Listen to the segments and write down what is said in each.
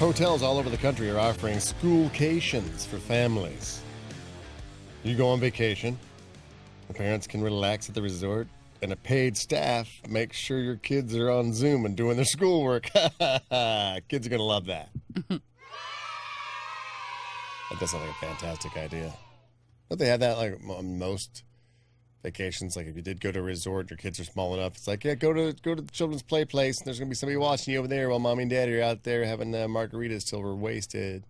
Hotels all over the country are offering schoolcations for families. You go on vacation, the parents can relax at the resort, and a paid staff makes sure your kids are on Zoom and doing their schoolwork. Kids are going to love that. That does sound like a fantastic idea. Don't they have that like on most vacations? Like if you did go to a resort, your kids are small enough, it's like, yeah, go to the children's play place, and there's going to be somebody watching you over there while mommy and daddy are out there having margaritas till we're wasted.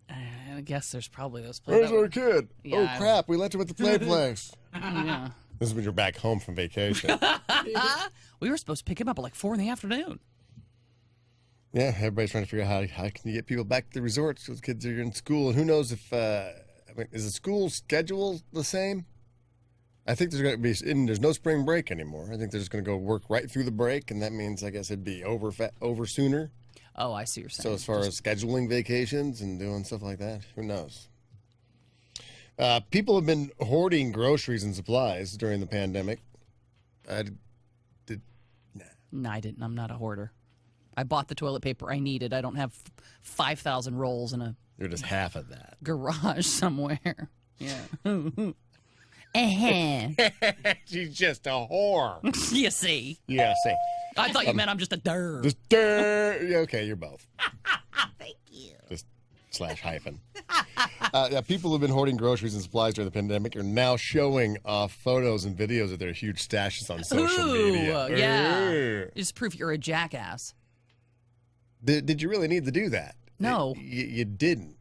I guess there's probably those places. Where's our kid? Yeah, oh, crap, we left him at the play place. Yeah. This is when you're back home from vacation. We were supposed to pick him up at like 4 in the afternoon. Yeah, everybody's trying to figure out how can you get people back to the resort so the kids are in school. And who knows if, is the school schedule the same? I think there's going to be, there's no spring break anymore. I think they're just going to go work right through the break, and that means, I guess, it'd be over sooner. Oh, I see what you're saying. So as far as scheduling vacations and doing stuff like that, who knows? People have been hoarding groceries and supplies during the pandemic. No, I didn't. I'm not a hoarder. I bought the toilet paper I needed. I don't have 5,000 rolls in a You're just half of that. garage somewhere. Yeah. She's just a whore. You see. Yeah, see. I thought you meant I'm just a der. Just yeah, okay, you're both. Thank you. Just / hyphen. Yeah, people who've been hoarding groceries and supplies during the pandemic are now showing off photos and videos of their huge stashes on social media. Yeah. Just proof you're a jackass. Did you really need to do that? No. You didn't.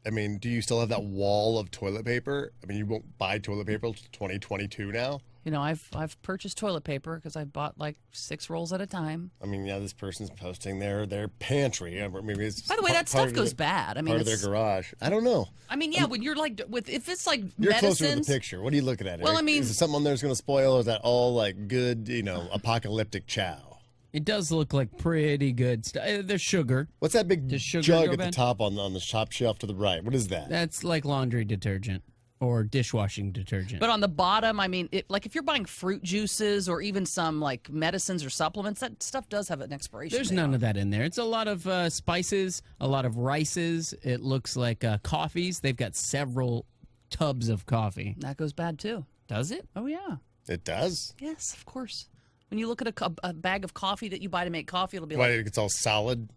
I mean, do you still have that wall of toilet paper? I mean, you won't buy toilet paper until 2022 now? You know, I've purchased toilet paper because I bought like 6 rolls at a time. I mean, yeah, this person's posting their pantry. Maybe it's By the way, that stuff goes bad. I mean, part of their garage. I don't know. I mean, yeah, when you're like if it's like you're medicines. Closer to the picture. What are you looking at? Well, I mean, is it something on there that's going to spoil, or is that all like good, apocalyptic chow? It does look like pretty good stuff. There's sugar. What's that big Does sugar jug go at the bad? top on the top shelf to the right? What is that? That's like laundry detergent or dishwashing detergent. But on the bottom, I mean, like if you're buying fruit juices or even some like medicines or supplements, that stuff does have an expiration There's date none on of that in there. It's a lot of spices, a lot of rices. It looks like coffees. They've got several tubs of coffee. That goes bad too. Does it? Oh yeah. It does? Yes, of course. When you look at a bag of coffee that you buy to make coffee, it'll be Why, like it's all solid?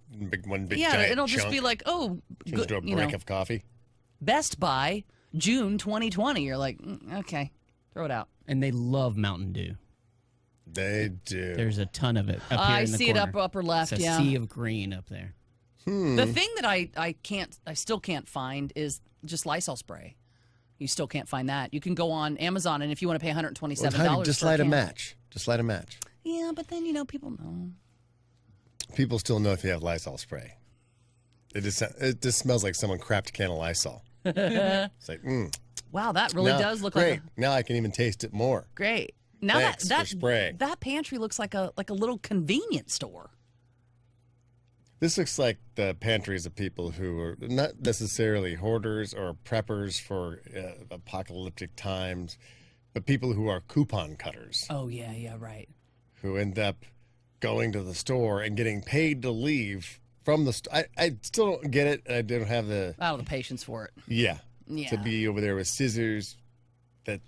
One big yeah, giant it'll just chunk? be like Turns into a brick of coffee? Best Buy June 2020. You're like okay, throw it out. And they love Mountain Dew. They do. There's a ton of it up here I in the see it corner. upper left. It's a Yeah. sea of green up there. The thing that I still can't find is just Lysol spray. You still can't find that. You can go on Amazon, and if you want to pay $127, just for a light a can. match. Just light a match. Yeah, but then people know. People still know if you have Lysol spray. It just smells like someone crapped a can of Lysol. It's like, Wow, that really does look great. like Now I can even taste it more. great. Now Thanks for spraying. that pantry looks like a little convenience store. This looks like the pantries of people who are not necessarily hoarders or preppers for apocalyptic times, but people who are coupon cutters. Oh yeah, right. Who end up going to the store and getting paid to leave from the store. I still don't get it. I don't have the... I don't have the patience for it. Yeah. Yeah. To be over there with scissors that...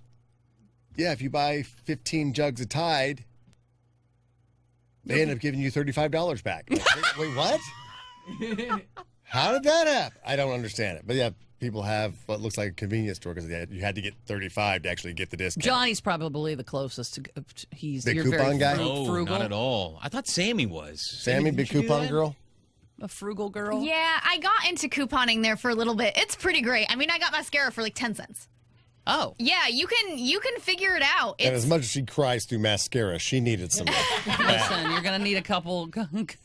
Yeah, if you buy 15 jugs of Tide, they end up giving you $35 back. Like, wait, what? How did that happen? I don't understand it. But yeah, people have what looks like a convenience store because you had to get $35 to actually get the discount. Johnny's probably the closest to. He's Big you're coupon very guy? frugal. Not at all. I thought Sammy was. Sammy, big did you do coupon that? girl? A frugal girl. Yeah, I got into couponing there for a little bit. It's pretty great. I mean, I got mascara for like 10 cents. Oh. Yeah, you can figure it out. And as much as she cries through mascara, she needed some. Listen, you're gonna need a couple. And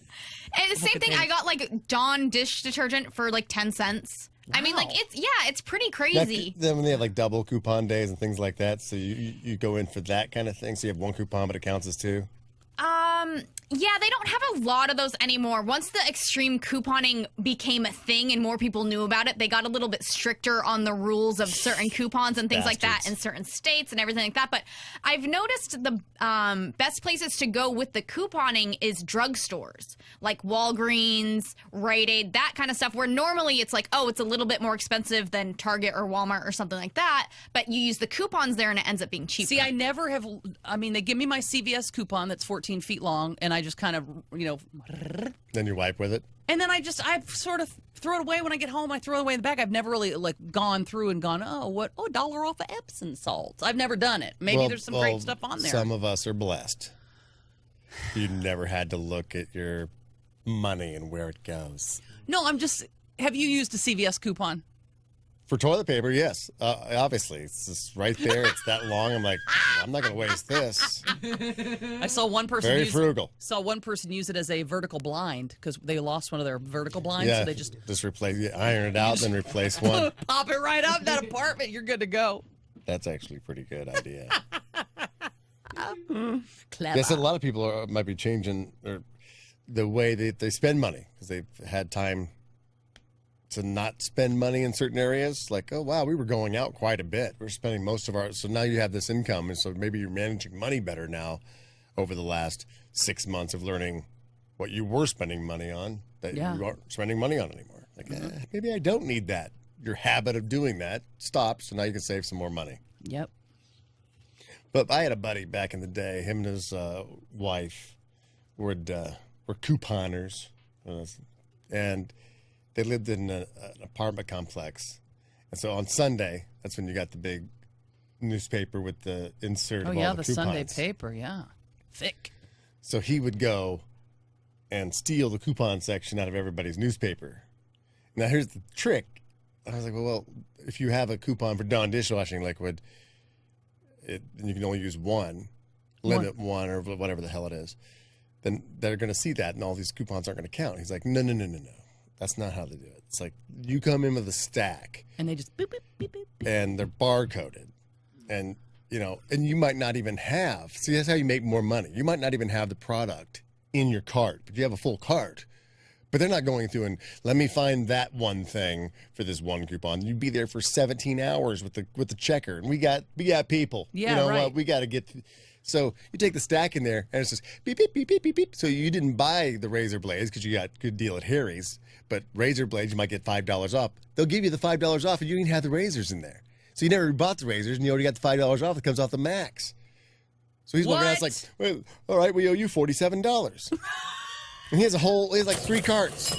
the same thing, I got like Dawn dish detergent for like 10 cents. I mean, like it's pretty crazy. Then when they have like double coupon days and things like that, so you go in for that kind of thing. So you have one coupon, but it counts as two. Yeah, they don't have a lot of those anymore. Once the extreme couponing became a thing and more people knew about it, they got a little bit stricter on the rules of certain coupons and things like that in certain states and everything like that. But I've noticed the best places to go with the couponing is drugstores, like Walgreens, Rite Aid, that kind of stuff, where normally it's like, oh, it's a little bit more expensive than Target or Walmart or something like that, but you use the coupons there and it ends up being cheaper. See, I never have. I mean, they give me my CVS coupon that's 14 feet long, and I just kind of, Then you wipe with it. and then I sort of throw it away when I get home. I throw it away in the bag. I've never really gone through and gone, $1 off of Epsom salts. I've never done it. Maybe there's some great stuff on there. Some of us are blessed. You never had to look at your money and where it goes. No, have you used a CVS coupon? For toilet paper, yes. Obviously, it's just right there. It's that long. I'm like, I'm not going to waste this. I saw one person Very frugal. Saw one person use it as a vertical blind because they lost one of their vertical blinds. Yeah, So they just iron it out, then replace one. pop it right up that apartment. You're good to go. That's actually a pretty good idea. Clever. Yes, a lot of people might be changing the way they spend money because they've had time to not spend money in certain areas. Like, oh, wow, we were going out quite a bit. We're spending most of so now you have this income, and so maybe you're managing money better now over the last 6 months of learning what you were spending money on that you aren't spending money on anymore. Like, maybe I don't need that. Your habit of doing that stops, so now you can save some more money. Yep. But I had a buddy back in the day. Him and his wife were couponers, and they lived in an apartment complex. And so on Sunday, that's when you got the big newspaper with the insert of all the coupons. The Sunday paper, yeah. Thick. So he would go and steal the coupon section out of everybody's newspaper. Now here's the trick. I was like, well, if you have a coupon for Dawn dishwashing liquid, you can only use one, limit one or whatever the hell it is, then they're going to see that and all these coupons aren't going to count. He's like, no. That's not how they do it. It's like you come in with a stack. And they just boop, boop, beep, beep, beep. And they're barcoded. And, and you might not even have. See, that's how you make more money. You might not even have the product in your cart, but you have a full cart. But they're not going through and let me find that one thing for this one coupon. You'd be there for 17 hours with the checker. And we got people. Yeah, you know right. what? We got to get. So you take the stack in there and it's just beep, beep, beep, beep, beep, beep. So you didn't buy the razor blades because you got a good deal at Harry's. But razor blades, you might get $5 off. They'll give you the $5 off and you didn't have the razors in there. So you never bought the razors and you already got the $5 off that comes off the max. So he's walking out, it's like, well, all right, we owe you $47. And he has like 3 carts.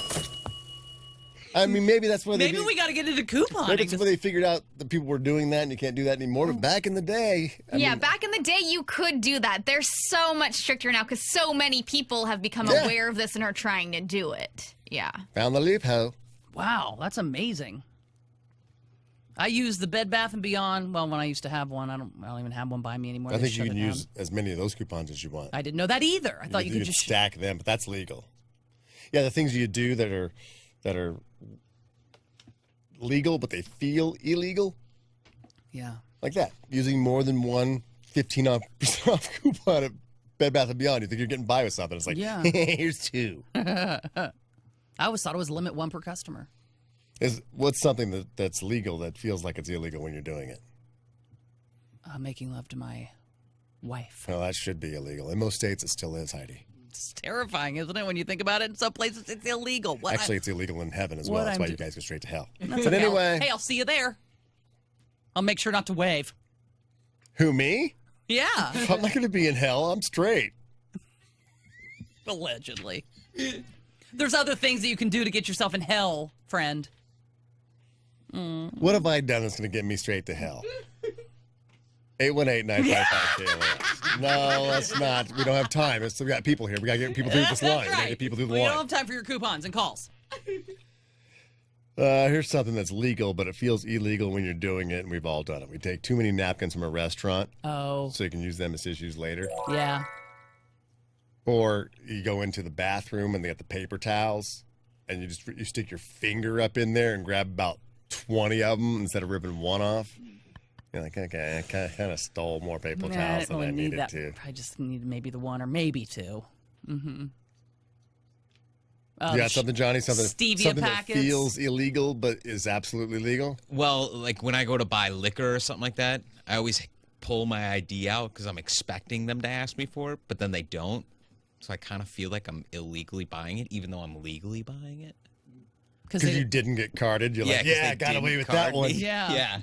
I mean, maybe that's where Maybe we got to get into couponing. Maybe it's where they figured out that people were doing that and you can't do that anymore. But back in the day. Back in the day, you could do that. They're so much stricter now because so many people have become aware of this and are trying to do it. Yeah. Found the loophole. Wow, that's amazing. I use the Bed Bath & Beyond. Well, when I used to have one, I don't even have one by me anymore. I think you can use as many of those coupons as you want. I didn't know that either. I thought you could just stack them, but that's legal. Yeah, the things you do that are legal, but they feel illegal. Yeah. Like that. Using more than one 15% off coupon at Bed Bath & Beyond. You think you're getting by with something. It's like, here's 2. I always thought it was limit 1 per customer. What's something that's legal that feels like it's illegal when you're doing it? Making love to my wife. Well, that should be illegal. In most states, it still is, Heidi. It's terrifying, isn't it? When you think about it, in some places it's illegal. Actually, it's illegal in heaven as well. That's why you guys go straight to hell. But anyway. Hey, I'll see you there. I'll make sure not to wave. Who, me? Yeah. I'm not going to be in hell. I'm straight. Allegedly. There's other things that you can do to get yourself in hell, friend. What have I done that's going to get me straight to hell? 818-955-KLAS. No, that's not. We don't have time. We got people here. We got to get people through this line. Right. We got to get people through the We line. don't have time for your coupons and calls. Here's something that's legal, but it feels illegal when you're doing it, and we've all done it. We take too many napkins from a restaurant so you can use them as tissues later. Yeah. Or you go into the bathroom and they got the paper towels, and you stick your finger up in there and grab about 20 of them instead of ripping one off. You're like, okay, I kind of stole more paper towels than I needed to. I just need maybe the 1 or maybe 2. You got something, Johnny? Something stevia packets. That feels illegal but is absolutely legal? Well, like when I go to buy liquor or something like that, I always pull my ID out because I'm expecting them to ask me for it, but then they don't. So I kind of feel like I'm illegally buying it, even though I'm legally buying it. Because you didn't get carded. You're like, I got away with that one. Yeah. Yeah.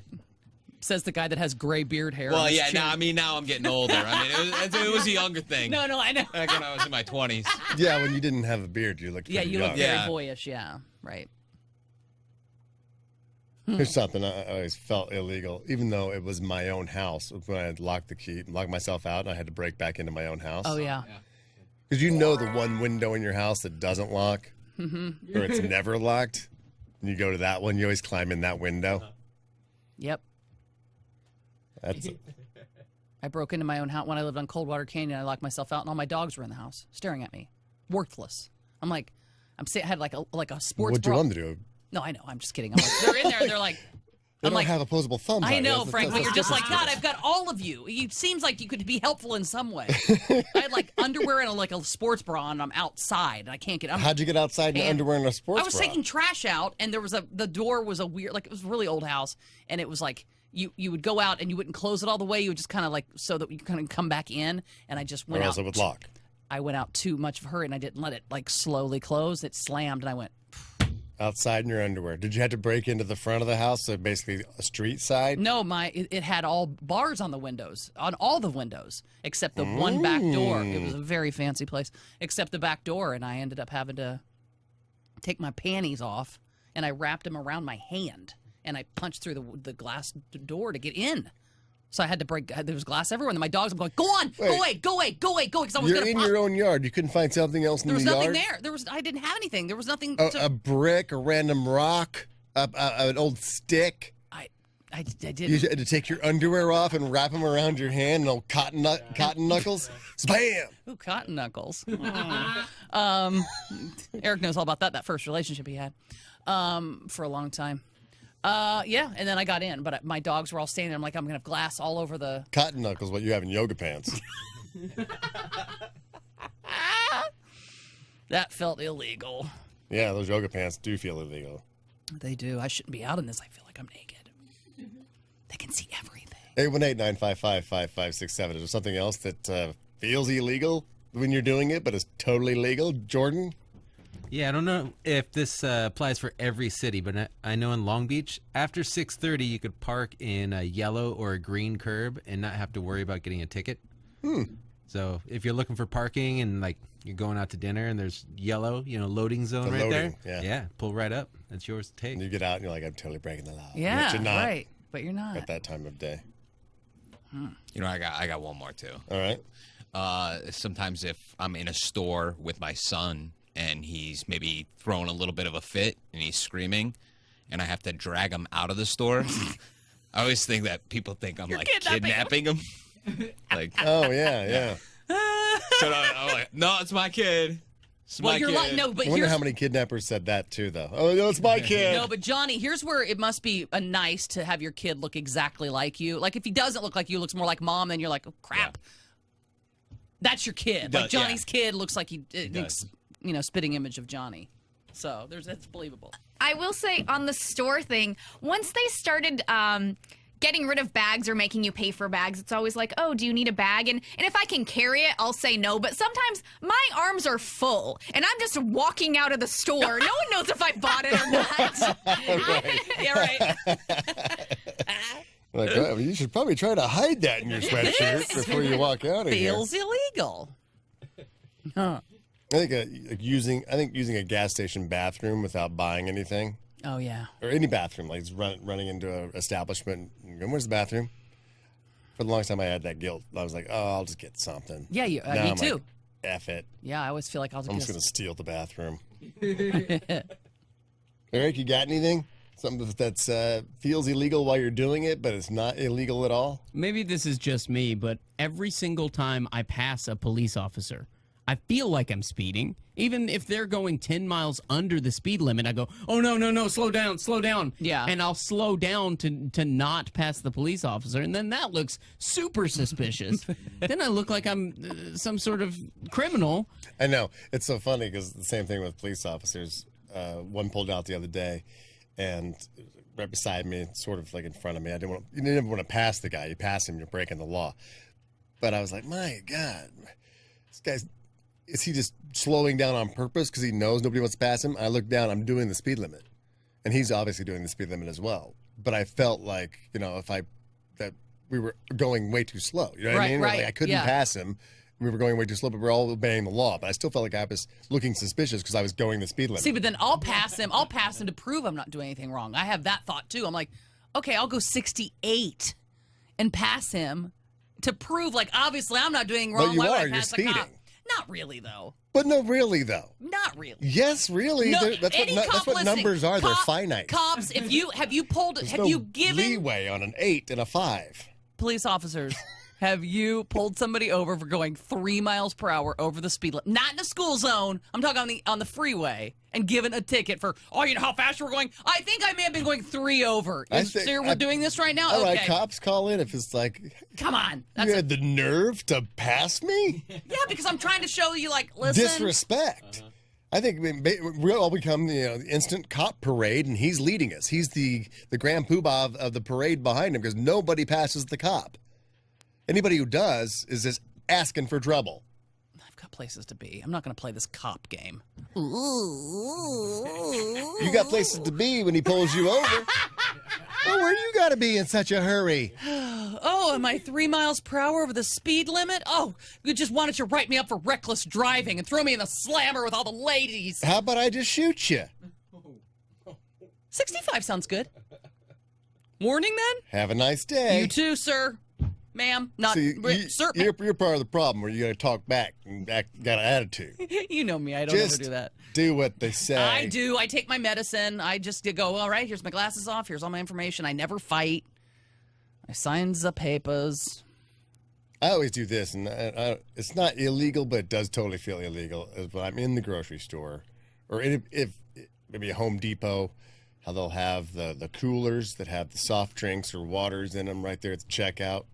Says the guy that has gray beard hair. Well, yeah, now I'm getting older. I mean, it was a younger thing. No, I know. Back when I was in my 20s. Yeah, when you didn't have a beard, you looked pretty you young. look very boyish, yeah. Right. Here's something I always felt illegal, even though it was my own house. When I had locked the key, locked myself out, and I had to break back into my own house. Oh, yeah. Because you know the one window in your house that doesn't lock, or it's never locked, and you go to that one, you always climb in that window. Yep. I broke into my own house when I lived on Coldwater Canyon. I locked myself out, and all my dogs were in the house, staring at me, worthless. I had like a sports. What'd you want to do? No, I know. I'm just kidding. I'm like, they're in there, and they're like, They don't have opposable thumbs. I know, Frank, but you're just like, God, I've got all of you. It seems like you could be helpful in some way. I had like underwear and a sports bra, and I'm outside, and I can't get. How'd you get outside in underwear and a sports bra? I was taking trash out, and the door was a weird, like it was a really old house, and it was like. You would go out and you wouldn't close it all the way. You would just kind of like so that you kind of come back in. And I just went out. Or else it would lock. I went out too much of a hurry and I didn't let it like slowly close. It slammed and I went. Outside in your underwear. Did you have to break into the front of the house, so basically a street side? No, it had all bars on the windows, on all the windows, except the one back door. It was a very fancy place, except the back door. And I ended up having to take my panties off and I wrapped them around my hand. And I punched through the glass door to get in. So I had to break. There was glass everywhere. And my dogs, I'm going, go on, go away. Because I was You're in your own yard. You couldn't find something else in the yard? There was nothing there. I didn't have anything. There was nothing. A brick, a random rock, an old stick. I didn't. You had to take your underwear off and wrap them around your hand and old cotton knuckles. Spam! Ooh, cotton knuckles. Eric knows all about that first relationship he had for a long time. Yeah, and then I got in, but my dogs were all standing there. I'm like, I'm going to have glass all over the... Cotton knuckles, what you have in yoga pants. That felt illegal. Yeah, those yoga pants do feel illegal. They do. I shouldn't be out in this. I feel like I'm naked. They can see everything. 818-955-5567. Is there something else that feels illegal when you're doing it, but is totally legal? Jordan? Yeah, I don't know if this applies for every city, but I know in Long Beach, after 6:30, you could park in a yellow or a green curb and not have to worry about getting a ticket. So if you're looking for parking and like you're going out to dinner and there's yellow, loading zone there. Yeah, pull right up. That's yours to take. And you get out and you're like, I'm totally breaking the law. Yeah, but you're not right. But you're not. At that time of day. I got one more too. All right. Sometimes if I'm in a store with my son and he's maybe throwing a little bit of a fit and he's screaming and I have to drag him out of the store, I always think that people think I'm like kidnapping him. Like, oh, yeah. So I'm like, no, it's my kid. It's my kid. Like, no, but I wonder how many kidnappers said that too, though. Oh, no, it's my kid. No, but Johnny, here's where it must be nice to have your kid look exactly like you. Like if he doesn't look like you, looks more like mom, then you're like, oh crap. Yeah. That's your kid. Like Johnny's kid looks like spitting image of Johnny. So that's believable. I will say on the store thing, once they started getting rid of bags or making you pay for bags, it's always like, oh, do you need a bag? And if I can carry it, I'll say no. But sometimes my arms are full and I'm just walking out of the store. No one knows if I bought it or not. Yeah, right. Like, well, you should probably try to hide that in your sweatshirt before you walk out of here. Feels illegal. Huh. I think using a gas station bathroom without buying anything. Oh yeah. Or any bathroom, like running into an establishment. And where's the bathroom? For the longest time, I had that guilt. I was like, oh, I'll just get something. Yeah, me too. Like, F it. Yeah, I always feel like I'm just going to steal the bathroom. Eric, you got anything? Something that feels illegal while you're doing it, but it's not illegal at all? Maybe this is just me, but every single time I pass a police officer, I feel like I'm speeding. Even if they're going 10 miles under the speed limit, I go, oh, no, slow down. Yeah. And I'll slow down to not pass the police officer, and then that looks super suspicious. Then I look like I'm some sort of criminal. I know. It's so funny because the same thing with police officers. One pulled out the other day, and right beside me, sort of like in front of me. You never want to pass the guy. You pass him, you're breaking the law. But I was like, my God, this guy's, is he just slowing down on purpose because he knows nobody wants to pass him? I look down, I'm doing the speed limit. And he's obviously doing the speed limit as well. But I felt like, that we were going way too slow. You know what I mean? Right. Like I couldn't pass him. We were going way too slow, but we're all obeying the law. But I still felt like I was looking suspicious because I was going the speed limit. See, but then I'll pass him. I'll pass him to prove I'm not doing anything wrong. I have that thought too. I'm like, okay, I'll go 68 and pass him to prove, like, obviously I'm not doing wrong. But you Why would I are. You're pass the cop? speeding. Not really, though. But no, really, though. Not really. Yes, really. No, That's any what, cop listening, numbers are. They're cop- finite. Cops, have you There's have no you given leeway on an 8 and a 5. police officers? Have you pulled somebody over for going 3 miles per hour over the speed limit? Not in a school zone. I'm talking on the freeway, and given a ticket for, you know how fast we're going? I think I may have been going 3 over. Sir, we're doing this right now? All okay. right, cops call in if it's like, Come on. you had the nerve to pass me? Yeah, because I'm trying to show you, like, listen. Disrespect. I think we'll all become the instant cop parade, and he's leading us. He's the grand poobah of the parade behind him because nobody passes the cop. Anybody who does is just asking for trouble. I've got places to be. I'm not going to play this cop game. You got places to be when he pulls you over. Well, where you got to be in such a hurry? Oh, am I 3 miles per hour over the speed limit? Oh, you just wanted to write me up for reckless driving and throw me in the slammer with all the ladies. How about I just shoot you? 65 sounds good. Warning, then? Have a nice day. You too, sir. Ma'am. Not sir. You're part of the problem where you got to talk back and got an attitude. You know me. I don't Just ever do that. do what they say. I do. I take my medicine. I just go, all right, here's my glasses off. Here's all my information. I never fight. I sign the papers. I always do this, and it's not illegal, but it does totally feel illegal. Is when I'm in the grocery store, or if maybe a Home Depot, how they'll have the coolers that have the soft drinks or waters in them right there at the checkout.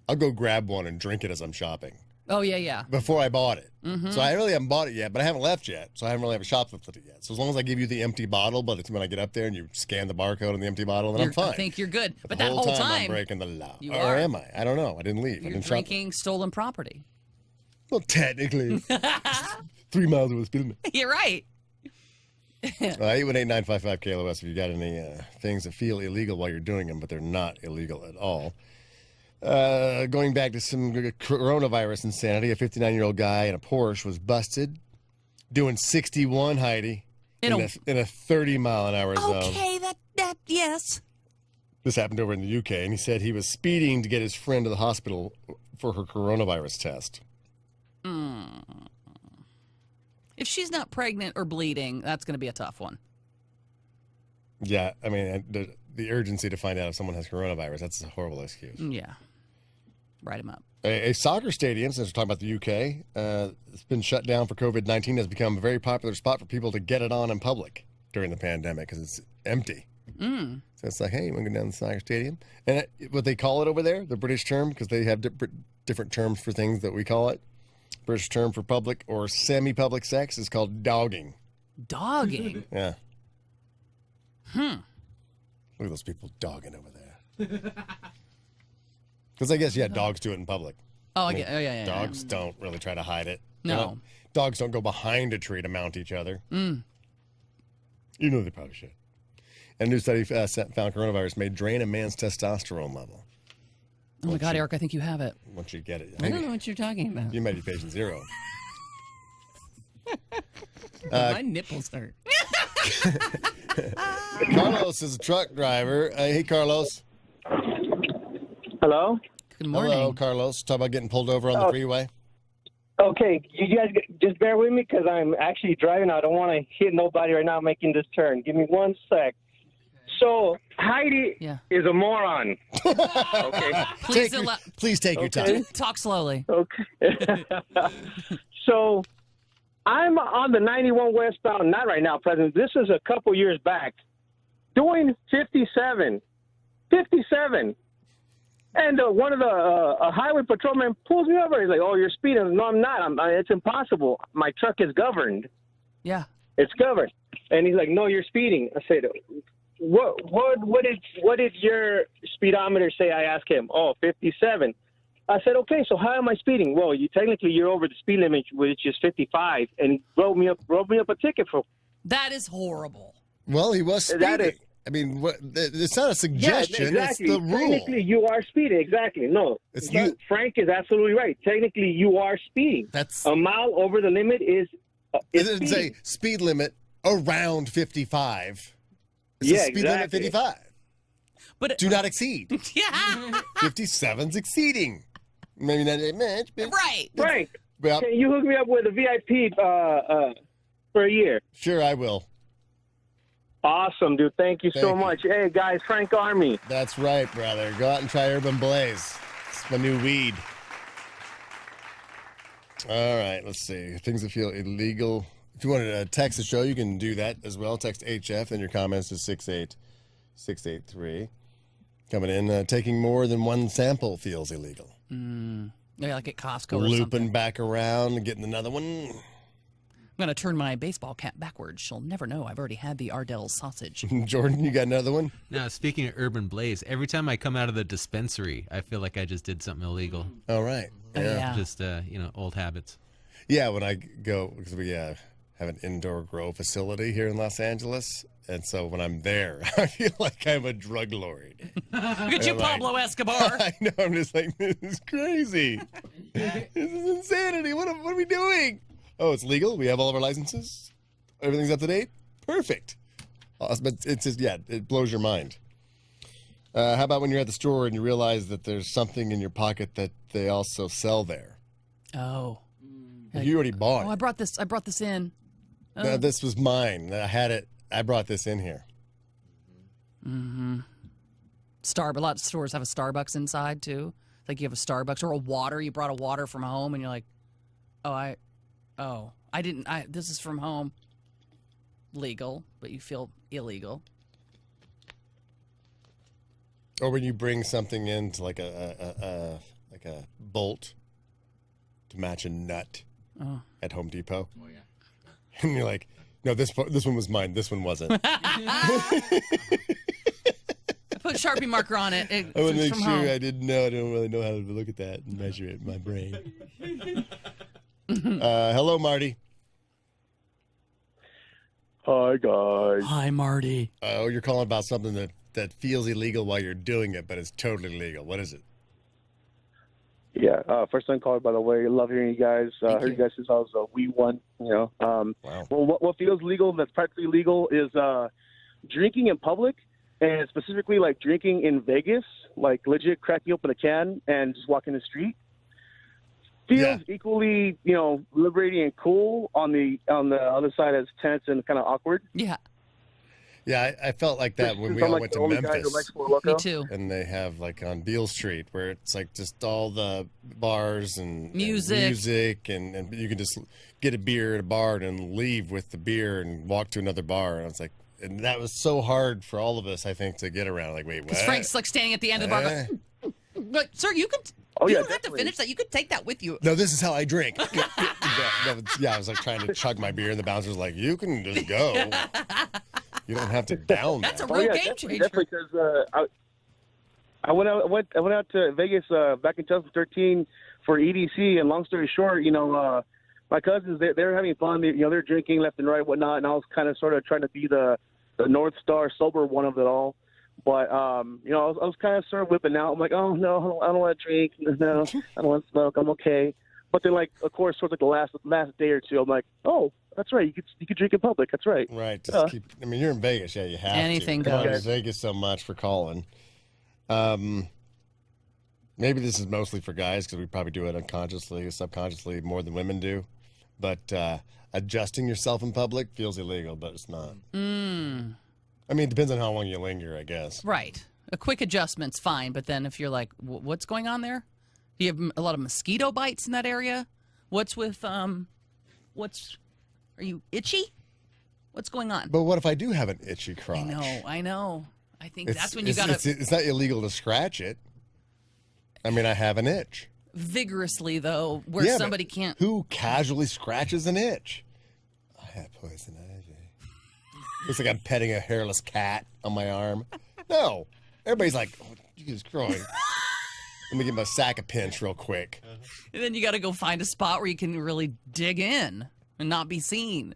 I'll go grab one and drink it as I'm shopping. Oh, yeah. Before I bought it. Mm-hmm. So I really haven't bought it yet, but I haven't left yet. So I haven't really shopped with it yet. So as long as I give you the empty bottle, but it's when I get up there and you scan the barcode on the empty bottle, then I'm fine. I think you're good. But the that whole time I'm breaking the law. you Or are. am I? I don't know. I didn't leave. I You're didn't drinking stolen property. Well, technically. 3 miles over the speed limit. You're right. 818-955 KLOS if you got any things that feel illegal while you're doing them, but they're not illegal at all. Going back to some coronavirus insanity, a 59-year-old guy in a Porsche was busted doing 61, Heidi, in a 30-mile-an-hour zone. Okay, that yes. This happened over in the UK, and he said he was speeding to get his friend to the hospital for her coronavirus test. If she's not pregnant or bleeding, that's going to be a tough one. Yeah, I mean, the urgency to find out if someone has coronavirus, that's a horrible excuse. Yeah. Write him up. A soccer stadium, since we're talking about the UK, it's been shut down for COVID-19, has become a very popular spot for people to get it on in public during the pandemic because it's empty. So it's like, hey, you want to go down to the soccer stadium? And what they call it over there, the British term, because they have different terms for things that we call it. British term for public or semi-public sex is called dogging. Dogging? Yeah. Look at those people dogging over there. Because I guess, dogs do it in public. Oh, yeah. Dogs don't really try to hide it. No. Dogs don't go behind a tree to mount each other. You know they probably should. And a new study found coronavirus may drain a man's testosterone level. Oh, my God, Eric, I think you have it. Once you get it. I don't know what you're talking about. You might be patient zero. My nipples hurt. Carlos is a truck driver. Hey, Carlos. Hello? Good morning. Hello, Carlos. Talk about getting pulled over on the freeway. Okay, you guys just bear with me because I'm actually driving. I don't want to hit nobody right now making this turn. Give me 1 sec. So Heidi Yeah. is a moron. Okay. Please take your time. Talk slowly. Okay. So I'm on the 91 westbound, not right now, President. This is a couple years back, doing 57. 57. And one of the a highway patrolman pulls me over. He's like, "Oh, you're speeding." No, I'm not. It's impossible. My truck is governed. Yeah. It's governed. And he's like, "No, you're speeding." I said, What did your speedometer say?" I asked him. "Oh, 57." I said, "Okay, so how am I speeding?" "Well, you're over the speed limit, which is 55." And he wrote me up a ticket for. That is horrible. Well, he was speeding. That is- I mean, it's not a suggestion. Yeah, exactly. It's the rule. Technically, you are speeding. Exactly. No, Frank is absolutely right. Technically, you are speeding. That's a mile over the limit is. It doesn't say speed limit around 55. It says speed limit 55. But do not exceed. Yeah. 57's exceeding. Maybe not that much, but right. Frank, well, can you hook me up with a VIP for a year? Sure, I will. Awesome, dude. Thank you so much. Hey, guys, Frank Army. That's right, brother. Go out and try Urban Blaze. It's my new weed. All right, let's see. Things that feel illegal. If you wanted to text the show, you can do that as well. Text HF and your comments to 68683. Coming in, taking more than one sample feels illegal. Yeah, like at Costco or Looping something. back around and getting another one. I'm going to turn my baseball cap backwards. She'll never know I've already had the Ardell sausage. Jordan, you got another one? Now, speaking of Urban Blaze, every time I come out of the dispensary, I feel like I just did something illegal. All right. Yeah. Just, old habits. Yeah, when I go, because we have an indoor grow facility here in Los Angeles. And so when I'm there, I feel like I'm a drug lord. Look at you, Pablo Escobar. I know. I'm just like, this is crazy. This is insanity. What are we doing? Oh, it's legal. We have all of our licenses. Everything's up to date. Perfect. Awesome. But it's just, it blows your mind. How about when you're at the store and you realize that there's something in your pocket that they also sell there? Oh. You already bought it. Oh, I brought this in. No, this was mine. I had it. I brought this in here. Mm-hmm. A lot of stores have a Starbucks inside too. Like you have a Starbucks or a water. You brought a water from home, and you're like, I didn't. This is from home. Legal, but you feel illegal. Or when you bring something into like a bolt to match a nut at Home Depot. Oh yeah. And you're like, no, this one was mine. This one wasn't. I put Sharpie marker on it. I want to make from sure home. I didn't know. I don't really know how to look at that and measure it in my brain. Hello, Marty. Hi, guys. Hi, Marty. Oh, you're calling about something that feels illegal while you're doing it, but it's totally legal. What is it? Yeah, first time caller, by the way. Love hearing you guys. Heard you guys since I was a wee one. Wow. Well, what feels legal that's practically legal is drinking in public, and specifically like drinking in Vegas, like legit cracking open a can and just walking the street. Feels equally, liberating and cool. On the other side, as tense and kind of awkward. Yeah. Yeah, I felt like that when we I'm all like went the to only guy who Memphis. likes Four Loko. Me too. And they have like on Beale Street where it's like just all the bars and Music. and you can just get a beer at a bar and leave with the beer and walk to another bar. And it's like, and that was so hard for all of us, I think, to get around. Like, wait, what? Because Frank's like standing at the end of the bar. Like, sir, you could. Oh, you yeah, don't have to definitely. finish that. You could take that with you. No, this is how I drink. I was like trying to chug my beer, and the bouncer was like, "You can just go. You don't have to down That's that." a real game definitely, changer. Definitely, because I went out to Vegas back in 2013 for EDC, and long story short, my cousins they're having fun. They're drinking left and right, whatnot, and I was kind of sort of trying to be the North Star sober one of it all. But I was kind of sort of whipping out. I'm like, oh no, I don't want to drink. No, I don't want to smoke. I'm okay. But then, like, of course, sort of like the last day or two, I'm like, oh, that's right. You could drink in public. That's right. Right. Just keep. I mean, you're in Vegas. Yeah, you have Anything to. Come on, goes. Vegas so much for calling. Maybe this is mostly for guys because we probably do it unconsciously, subconsciously more than women do. But adjusting yourself in public feels illegal, but it's not. I mean, it depends on how long you linger, I guess. Right. A quick adjustment's fine, but then if you're like, what's going on there? Do you have a lot of mosquito bites in that area? What's with, are you itchy? What's going on? But what if I do have an itchy crotch? I know. I think that's when you got to... It's not illegal to scratch it. I mean, I have an itch. Vigorously, though, where Yeah, somebody but can't... Who casually scratches an itch? I have poison ivy. Looks like I'm petting a hairless cat on my arm. No. Everybody's like, oh, Jesus Christ. Let me get my sack of pinch real quick. And then you got to go find a spot where you can really dig in and not be seen.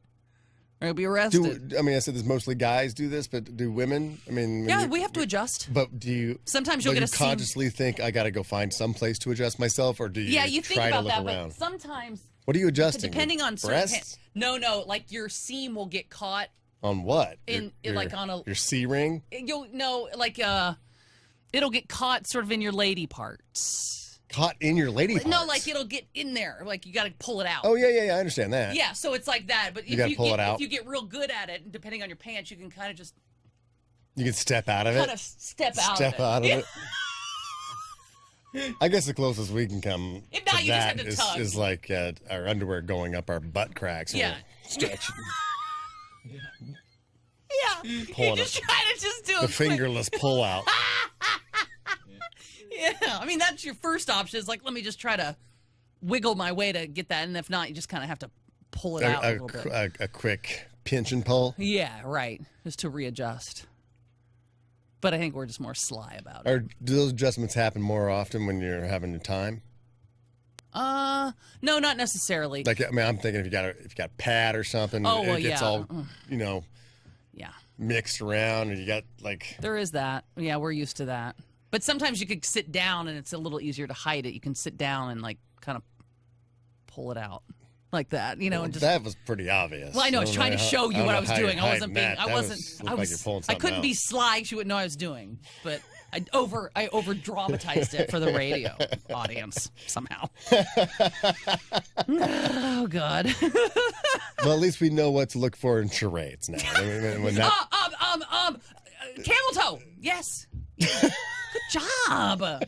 Or you'll be arrested. I said this mostly guys do this, but do women? I mean, Yeah, we have to adjust. But do you? Sometimes you'll get a consciously think I got to go find some place to adjust myself, or do you? Yeah, you think try about to look that, around? but sometimes What are you adjusting? depending on certain breasts? No, like your seam will get caught On what? like on a your C ring. you'll no like it'll get caught sort of in your lady parts. Caught in your lady parts? No, like it'll get in there. Like you got to pull it out. Oh yeah, I understand that. Yeah, so it's like that. But You gotta pull it out. if you get real good at it, and depending on your pants, you can kind of just You can step out of it. kind of step out Step of it. out of it. I guess the closest we can come If not, to you just that have to tug. is like our underwear going up our butt cracks. and Yeah. we're stretching Yeah, you Pulling just try to just do the a quick- fingerless pull out. Yeah, I mean that's your first option. Is like let me just try to wiggle my way to get that, and if not, you just kind of have to pull it out a little bit. A quick pinch and pull. Yeah, right. Just to readjust. But I think we're just more sly about it. Or do those adjustments happen more often when you're having your time? No, not necessarily. Like, I mean, I'm thinking if you got a pad or something, Oh, well, it gets yeah. all, Yeah, mixed around, and you got like. there is that. Yeah, we're used to that. But sometimes you could sit down, and it's a little easier to hide it. You can sit down and like kind of pull it out like that, Well, and just. that was pretty obvious. Well, I know. I was trying to show you what I was doing. I wasn't being. That. I wasn't. Looked like you're pulling I something couldn't be out. sly. She wouldn't know I was doing. But I over dramatized it for the radio audience somehow. Oh God. Well, at least we know what to look for in charades now. When that- Camel toe. Yes. Good job.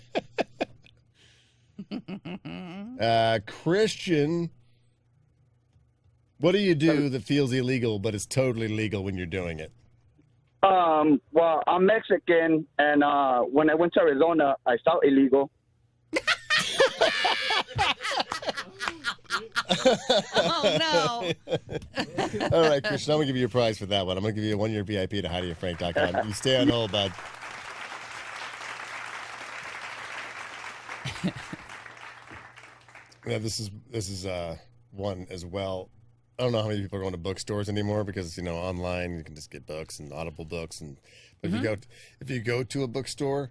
Christian, what do you do that feels illegal but is totally legal when you're doing it? Well, I'm Mexican, and when I went to Arizona, I felt illegal. Oh no. All right, Christian, I'm going to give you a prize for that one. I'm going to give you a 1-year VIP to HeidiandFrank.com. You stay on hold, bud. Yeah, this is one as well. I don't know how many people are going to bookstores anymore because online you can just get books and Audible books, and but if you go to a bookstore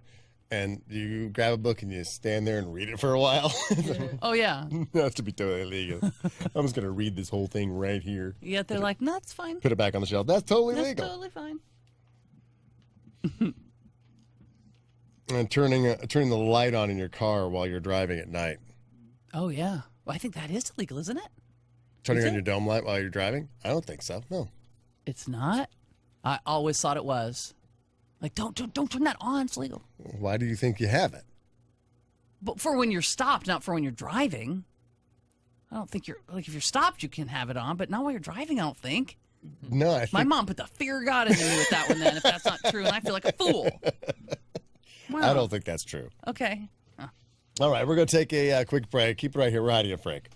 and you grab a book and you stand there and read it for a while, Oh yeah. that's to be totally illegal. I'm just going to read this whole thing right here. Yet they're like, no, it's fine. Put it back on the shelf. That's totally That's legal. totally fine. And turning the light on in your car while you're driving at night. Oh yeah. Well, I think that is illegal, isn't it? Turning Is on it? your dome light while you're driving? I don't think so. No. It's not. I always thought it was. Like, don't turn that on. It's legal. Why do you think you have it? But for when you're stopped, not for when you're driving. I don't think if you're stopped, you can have it on, but not while you're driving. I don't think. No, I think My mom put the fear of God into me with that one. Then, if that's not true, and I feel like a fool. Wow. I don't think that's true. Okay. All right, we're going to take a quick break. Keep it right here. We're Heidi and Frank.